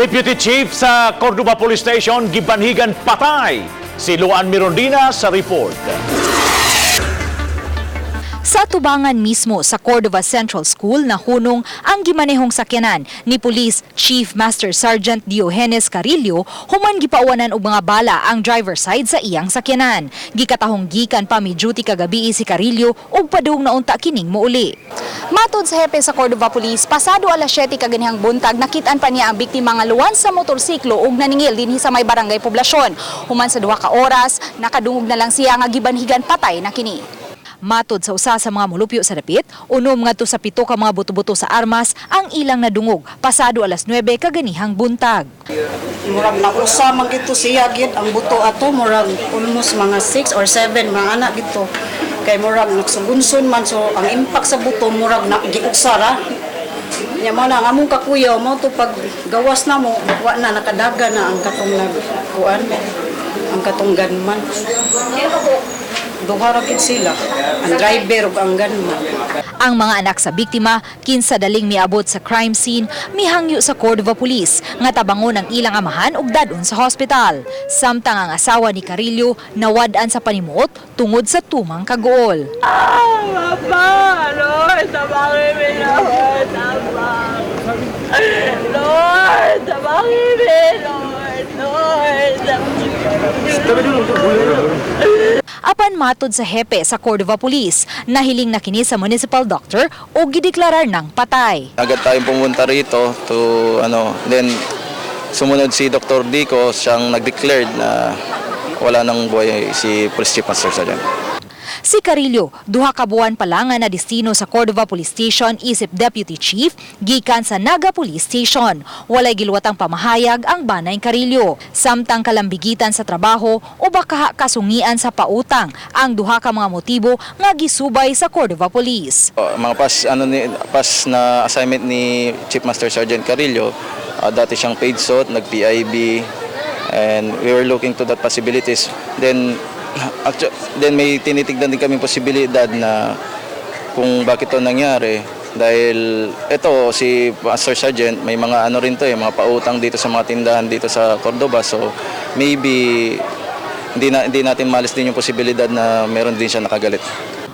Deputy Chief sa Cordova Police Station, gibanhigan patay. Si Luan Mirondina sa report. Sa tubangan mismo sa Cordova Central School na hunong ang gimanehong sakyanan ni Police Chief Master Sergeant Diogenes Carillo, human gipauwanan og mga bala ang driver side sa iyang sakyanan. Gikatahong gikan pa mi duty kagabi si Carillo ug padung na unta kining mouli. Matod sa hepe sa Cordova Police, pasado alas 7 kaganihang buntag nakit-an pa niya ang biktima nga luwan sa motorsiklo ug naningil dinhi sa may barangay poblasyon. Human sa 2 ka oras, nakadungog na lang siya nga gibanhigan patay na kini. Matod sa usa sa mga mulupyo sa dapit, unom ngadto sa 7 ka mga buto-buto sa armas ang ilang nadungog pasado alas 9 kaganihang buntag. Murag nausa man gito siya gid ang buto ato, murag almost mga 6 or 7 mga anak gito. Kay murag nagsugunson man, so ang impact sa buto murag nagiugsara. Nya mo na among kakuyaw mo to pag gawas na mo, wa na nakadaga na ang katong nagkuan, ang katong gunman. Duha ra gid sila, ang driver ug ang gunman. Ang mga anak sa biktima kinsa daling miabot sa crime scene mihangyo sa Cordova Police nga tabangon ang ilang amahan ug dadon sa hospital. Samtang ang asawa ni Carillo nawad-an sa panimuot tungod sa tumang kagool. Papa, Lord, tabangin mi, Lord, tabang. Lord, tabangin mi, Lord, Apan matod sa hepe sa Cordova Police, nahiling na kini sa municipal doctor o gideklarar ng patay. Agad tayong pumunta rito to then sumunod si Dr. Dico, siyang nag-declared na wala nang buhay si Police Chief Master Sergeant. Si Carillo, 2 ka buwan pa lang nga na destino sa Cordova Police Station isip Deputy Chief, gikan sa Naga Police Station. Walay giluwatang pamahayag ang banay Carillo. Samtang kalambigitan sa trabaho o baka kasungian sa pautang ang 2 ka mga motibo nga gisubay sa Cordova Police. Mga past na assignment ni Chief Master Sergeant Carillo, dati siyang paid SOT, nag-PIB, and we were looking to that possibilities. Then may tinitignan din kaming posibilidad na kung bakit ito nangyari, dahil ito si Master Sergeant may mga mga pautang dito sa mga tindahan dito sa Cordova, so maybe hindi natin malis din yung posibilidad na meron din siya nakagalit.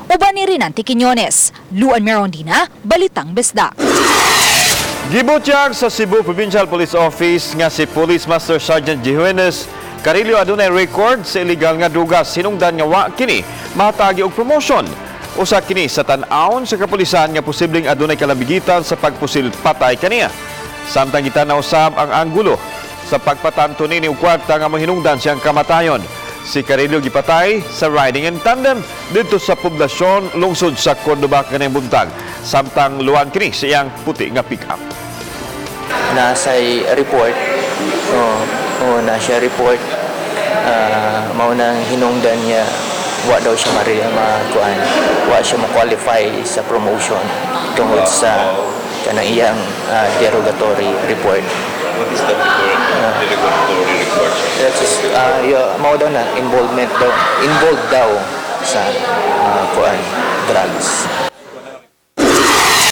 Uban ni Rinanti Quiñones, Luan Mirondina, Balitang Bisdak. Gibutyag sa Cebu Provincial Police Office nga si Police Master Sergeant Diogenes Carillo adunay record sa illegal nga dugas sinungdan nga wa kini mahatagi og promotion. Usa kini sa tan-awon sa kapulisan nga posibleng adunay kalambigitan sa pagpusil patay kaniya. Samtang gitanaw sab ang anggulo sa pagpatanto ni og kwarta nga mahinungdan siyang kamatayon. Si Carillo gipatay sa riding in tandem dito sa poblasyon Lungsod sa Cordova kanang buntag. Samtang luwan kini sa iyang puti nga pick-up. Nasa'y report, na siya report, maunang hinungdan niya, wa daw siya makuan, wa siya ma-qualify sa promotion tungod sa kanang iyang derogatory report. What is that derogatory report? Mao daw na involved daw sa kuan drugs.